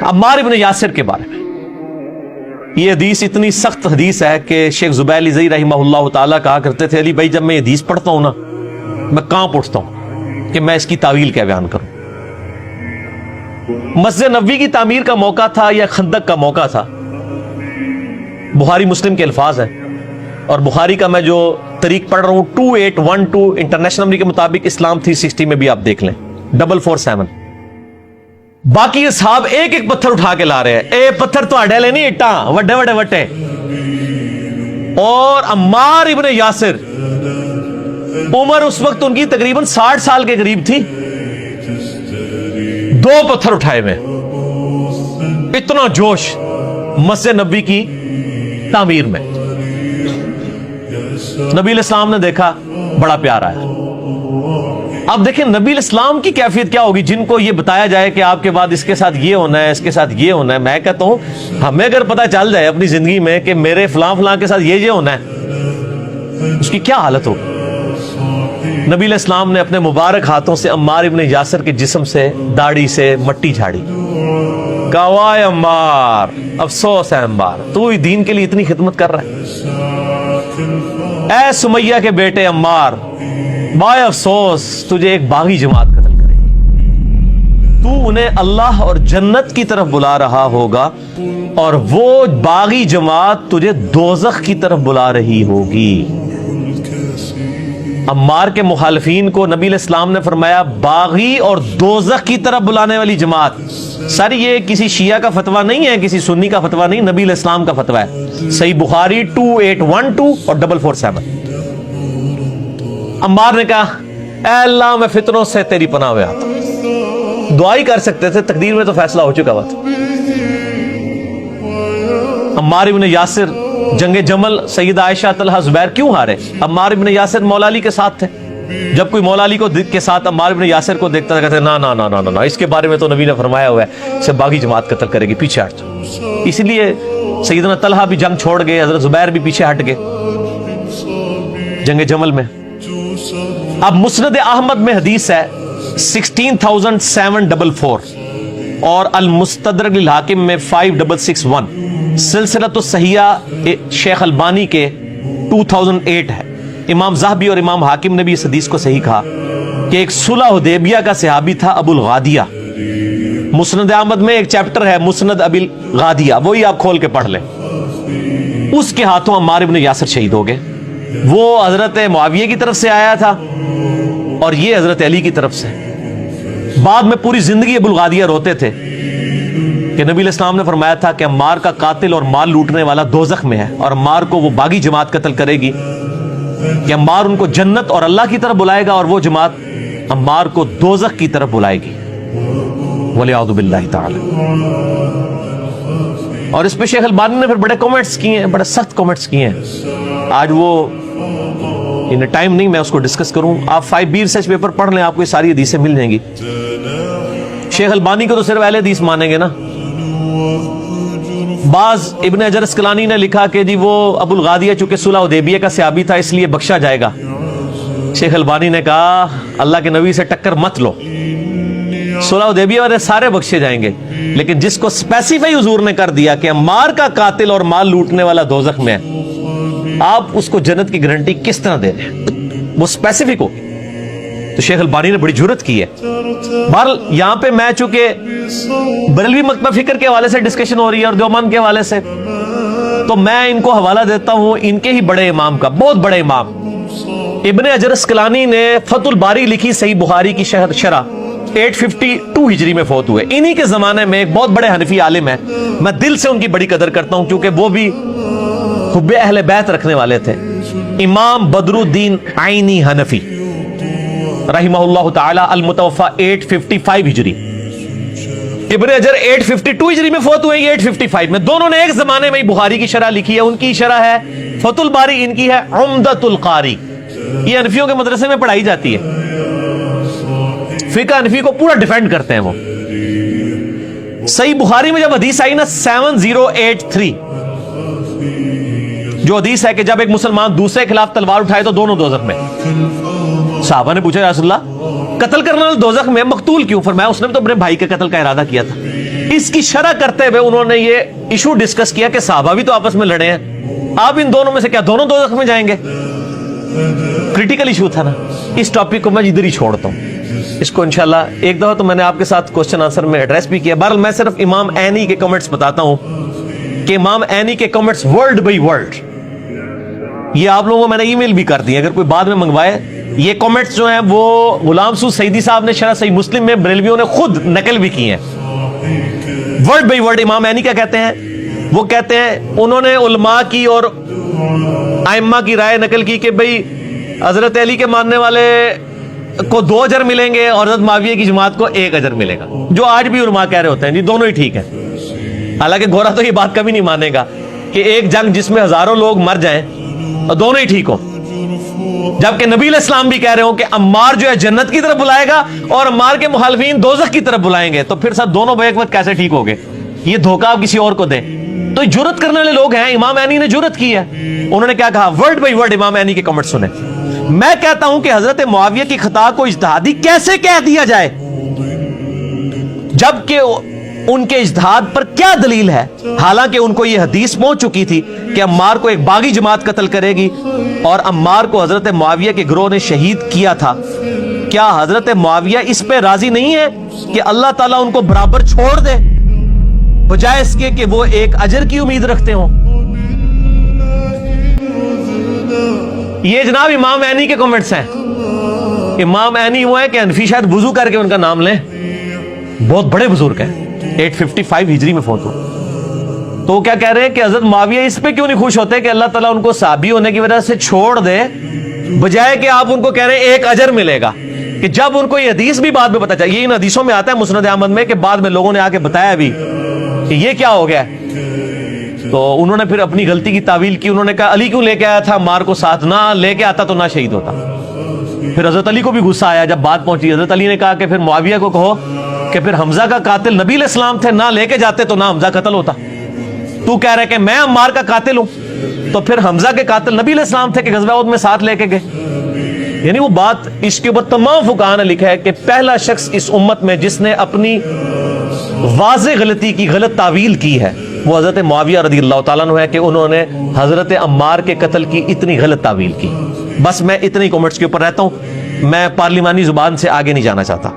عمار ابن یاسر کے بارے میں یہ حدیث اتنی سخت حدیث ہے کہ شیخ زبیر زئی رحمہ اللہ تعالیٰ کہا کرتے تھے علی بھائی جب میں یہ حدیث پڑھتا ہوں نا میں کانپ اٹھتا ہوں کہ میں اس کی تعویل کیا بیان کروں. مسجد نبوی کی تعمیر کا موقع تھا یا خندق کا موقع تھا. بخاری مسلم کے الفاظ ہیں اور بخاری کا میں جو طریق پڑھ رہا ہوں 2812 انٹرنیشنل نمبر کے مطابق اسلام 360 میں بھی آپ دیکھ لیں 447. باقی اصحاب ایک ایک پتھر اٹھا کے لا رہے ہیں. اے پتھر تو اڈے لے نہیں اٹا وڈے وڈے وٹے. اور عمار ابن یاسر عمر اس وقت ان کی تقریباً 60 سال کے قریب تھی. 2 پتھر اٹھائے میں اتنا جوش مسجد نبوی کی تعمیر میں. نبی الاسلام نے دیکھا بڑا پیار آیا. اب دیکھیں نبی الاسلام کی کیفیت کیا ہوگی جن کو یہ بتایا جائے کہ آپ کے بعد اس کے ساتھ یہ ہونا ہے اس کے ساتھ یہ ہونا ہے. میں کہتا ہوں ہمیں اگر پتہ چل جائے اپنی زندگی میں کہ میرے فلاں فلاں کے ساتھ یہ ہونا ہے اس کی کیا حالت ہوگی. نبی الاسلام نے اپنے مبارک ہاتھوں سے عمار ابن یاسر کے جسم سے داڑھی سے مٹی جھاڑی. کہا وائے عمار افسوس ہے عمار تو ہی دین کے لیے اتنی خدمت کر رہا ہے. اے سمیہ کے بیٹے عمار بائے افسوس تجھے ایک باغی جماعت قتل کرے گی. تو انہیں اللہ اور جنت کی طرف بلا رہا ہوگا اور وہ باغی جماعت تجھے دوزخ کی طرف بلا رہی ہوگی. عمار کے مخالفین کو نبی علیہ السلام نے فرمایا باغی اور دوزخ کی طرف بلانے والی جماعت. سر یہ کسی شیعہ کا فتویٰ نہیں ہے کسی سنی کا فتویٰ نہیں نبی علیہ السلام کا فتویٰ ہے. صحیح بخاری 2812 اور 447. عمار نے کہا اے اللہ میں فتنوں سے تیری پناہ میں آتا ہوں. دعا ہی کر سکتے تھے تقدیر میں تو فیصلہ ہو چکا ہوا تھا. عمار ابن یاسر جنگ جمل سیدہ عائشہ طلحہ زبیر کیوں ہارے؟ عمار ابن یاسر مولا علی کے ساتھ تھے. جب کوئی مولا علی کو کے ساتھ عمار ابن یاسر کو دیکھتا تھا کہتے نا نا نا نا نا اس کے بارے میں تو نبی نے فرمایا ہوا ہے اسے باغی جماعت قتل کرے گی پیچھے ہٹ جاؤ. اس لیے سیدنا طلحہ بھی جنگ چھوڑ گئے حضرت زبیر بھی پیچھے ہٹ گئے جنگ جمل میں. اب مسند احمد میں حدیث ہے 16744 اور المستدرک للحاکم میں 5661. سلسلۃ الصحیحہ شیخ البانی کے 2008 ہے. امام ذہبی اور امام حاکم نے بھی اس حدیث کو صحیح کہا کہ ایک صلح حدیبیہ کا صحابی تھا ابو الغادیہ. مسند احمد میں ایک چیپٹر ہے مسند ابی الغادیہ وہی آپ کھول کے پڑھ لیں. اس کے ہاتھوں عمار ابن یاسر شہید ہو گئے. وہ حضرت معاویہ کی طرف سے آیا تھا اور یہ حضرت علی کی طرف سے. بعد میں پوری زندگی ابو الغادیہ روتے تھے کہ نبی علیہ السلام نے فرمایا تھا کہ عمار کا قاتل اور مال لوٹنے والا دوزخ میں ہے اور عمار کو وہ باغی جماعت قتل کرے گی کہ عمار ان کو جنت اور اللہ کی طرف بلائے گا اور وہ جماعت عمار کو دوزخ کی طرف بلائے گی وَلِعَوْذُ بِاللَّهِ تَعَالَى. اور اس پہ شیخ البانی نے پھر بڑے کومنٹس کیے ہیں بڑے سخت کومنٹس کیے ہیں. آج وہ انہیں ٹائم نہیں میں اس کو ڈسکس کروں. آپ 5B ریسرچ پیپر پڑھ لیں آپ کو یہ ساری حدیثیں مل جائیں گی. شیخ البانی کو تو صرف اہل حدیث مانیں گے نا. بعض ابن حجر اسقلانی نے لکھا کہ جی وہ ابو الغادیہ چونکہ صلح حدیبیہ کا صحابی تھا اس لیے بخشا جائے گا. شیخ البانی نے کہا اللہ کے نبی سے ٹکر مت لو. صلح حدیبیہ والے سارے بخشے جائیں گے لیکن جس کو اسپیسیفائی حضور نے کر دیا کہ عمار کا قاتل اور مال لوٹنے والا دوزخ میں ہے آپ اس کو جنت کی گارنٹی کس طرح دے رہے ہیں وہ اسپیسیفک ہو. تو شیخ البانی نے بڑی جرت کی ہے. بہرحال یہاں پہ میں چونکہ بریلوی مکتبہ فکر کے حوالے سے ڈسکشن ہو رہی ہے اور دیوبند کے حوالے سے تو میں ان کو حوالہ دیتا ہوں ان کے ہی بڑے امام کا بہت بڑے امام ابن حجر اسقلانی نے فتح الباری لکھی صحیح بخاری کی شرح 852 ہجری میں فوت ہوئے. انہی کے زمانے میں ایک بہت بڑے حنفی عالم ہیں میں دل سے ان کی بڑی قدر کرتا ہوں کیونکہ وہ بھی حب اہل بیت رکھنے والے تھے. امام بدر الدین عینی حنفی رحمہ اللہ تعالی المتوفى 855 ہجری. ابن حجر 852 ہجری میں فوت ہوئے 855 میں. دونوں نے ایک زمانے میں ہی بخاری کی شرح لکھی ہے. ان کی شرح ہے فتح الباری ان کی ہے عمدۃ القاری. یہ حنفیوں کے مدرسے میں پڑھائی جاتی ہے. فقہ حنفی کو پورا ڈیفینڈ کرتے ہیں وہ. صحیح بخاری میں جب حدیث آئی نا 7083 جو حدیث ہے کہ جب ایک مسلمان دوسرے کے خلاف تلوار اٹھائے تو دونوں دوزخ میں. صحابہ نے پوچھا یا رسول اللہ قتل کرنے والا دوزخ میں مقتول کیوں؟ فرمایا اس نے تو اپنے بھائی کے قتل کا ارادہ کیا تھا. اس کی شرح کرتے ہوئے انہوں نے یہ ایشو ڈسکس کیا کہ صحابہ بھی تو آپس میں لڑے ہیں، آپ ان دونوں میں سے کیا دونوں دوزخ میں جائیں گے؟ کریٹیکل ایشو تھا نا. اس ٹاپک کو میں ادھر ہی چھوڑتا ہوں. اس کو انشاءاللہ ایک دفعہ تو میں نے آپ کے ساتھ کوسچن آنسر میں ایڈریس بھی کیا. بہرحال میں صرف امام عینی کے کمنٹس بتاتا ہوں کہ امام عینی کے کمنٹس ورڈ بائی ورڈ یہ آپ لوگوں کو میں نے ای میل بھی کر دی، اگر کوئی بعد میں منگوائے. یہ کمنٹس جو ہیں وہ غلام سعود سعیدی صاحب نے شرح صحیح مسلم میں بریلویوں نے خود نقل بھی کی ہیں. ورڈ بائی ورڈ امام عینی کیا کہتے ہیں؟ وہ کہتے ہیں انہوں نے علماء کی اور ائمہ کی رائے نقل کی کہ بھئی حضرت علی کے ماننے والے کو 2 اجر ملیں گے اور حضرت معاویہ کی جماعت کو 1 اجر ملے گا، جو آج بھی علماء کہہ رہے ہوتے ہیں جی دونوں ہی ٹھیک ہیں. حالانکہ گورا تو یہ بات کبھی نہیں مانے گا کہ ایک جنگ جس میں ہزاروں لوگ مر جائیں اور دونوں ہی ٹھیک ہوں، جبکہ نبی علیہ السلام بھی کہہ رہے ہوں کہ عمار جو ہے جنت کی طرف بلائے گا اور عمار کے مخالفین دوزخ کی طرف بلائیں گے. تو پھر سب دونوں بیک وقت کیسے ٹھیک ہو گئے؟ یہ دھوکہ آپ کسی اور کو دیں. تو یہ جرت کرنے والے لوگ ہیں. امام عینی نے جرت کی ہے. انہوں نے کیا کہا؟ ورڈ بائی ورڈ امام عینی کے کمنٹ سنیں. میں کہتا ہوں کہ حضرت معاویہ کی خطا کو اجتہادی کیسے کہہ دیا جائے جبکہ ان کے اجتہاد پر کیا دلیل ہے؟ حالانکہ ان کو یہ حدیث پہنچ چکی تھی کہ عمار کو ایک باغی جماعت قتل کرے گی اور عمار کو حضرت معاویہ کے گروہ نے شہید کیا تھا. کیا حضرت معاویہ اس پہ راضی نہیں ہے کہ اللہ تعالیٰ ان کو برابر چھوڑ دے بجائے اس کے کہ وہ 1 اجر کی امید رکھتے ہوں؟ یہ جناب امام عینی کے کمنٹس ہیں. امام عینی وہ ہے کہ حنفی شاید وضو کر کے ان کا نام لیں، بہت بڑے بزرگ ہیں، 855 ہجری میں فوت ہوئے. تو وہ کیا کہہ رہے ہیں کہ حضرت معاویہ اس پہ کیوں نہیں خوش ہوتے کہ اللہ تعالیٰ ان کو صحابی ہونے کی وجہ سے چھوڑ دے بجائے کہ آپ ان کو کہہ رہے ہیں 1 اجر ملے گا. کہ جب ان کو یہ حدیث بھی بعد میں پتا چلا، یہ ان حدیثوں میں آتا ہے مسند احمد میں کہ بعد میں لوگوں نے آ کے بتایا بھی کہ یہ کیا ہو گیا، تو انہوں نے پھر اپنی غلطی کی تعویل کی. انہوں نے کہا علی کیوں لے کے آیا تھا عمار کو ساتھ؟ نہ لے کے آتا تو نہ شہید ہوتا. پھر حضرت علی کو بھی غصہ آیا جب بات پہنچی. حضرت علی نے کہا کہ پھر معاویہ کو کہو کہ پھر حمزہ کا قاتل نبی علیہ السلام تھے، نہ لے کے جاتے تو نہ حمزہ قتل ہوتا. تو کہہ رہے کہ میں عمار کا قاتل ہوں، تو پھر حمزہ کے قاتل نبی علیہ السلام تھے کہ غزوہ احد میں ساتھ لے کے گئے. یعنی وہ بات اس کے اوپر تمام فقہاء نے لکھا ہے کہ پہلا شخص اس امت میں جس نے اپنی واضح غلطی کی غلط تعویل کی ہے وہ حضرت معاویہ رضی اللہ تعالیٰ عنہ ہے کہ انہوں نے حضرت عمار کے قتل کی اتنی غلط تعویل کی. بس میں اتنی کمنٹس کے اوپر رہتا ہوں، میں پارلیمانی زبان سے آگے نہیں جانا چاہتا.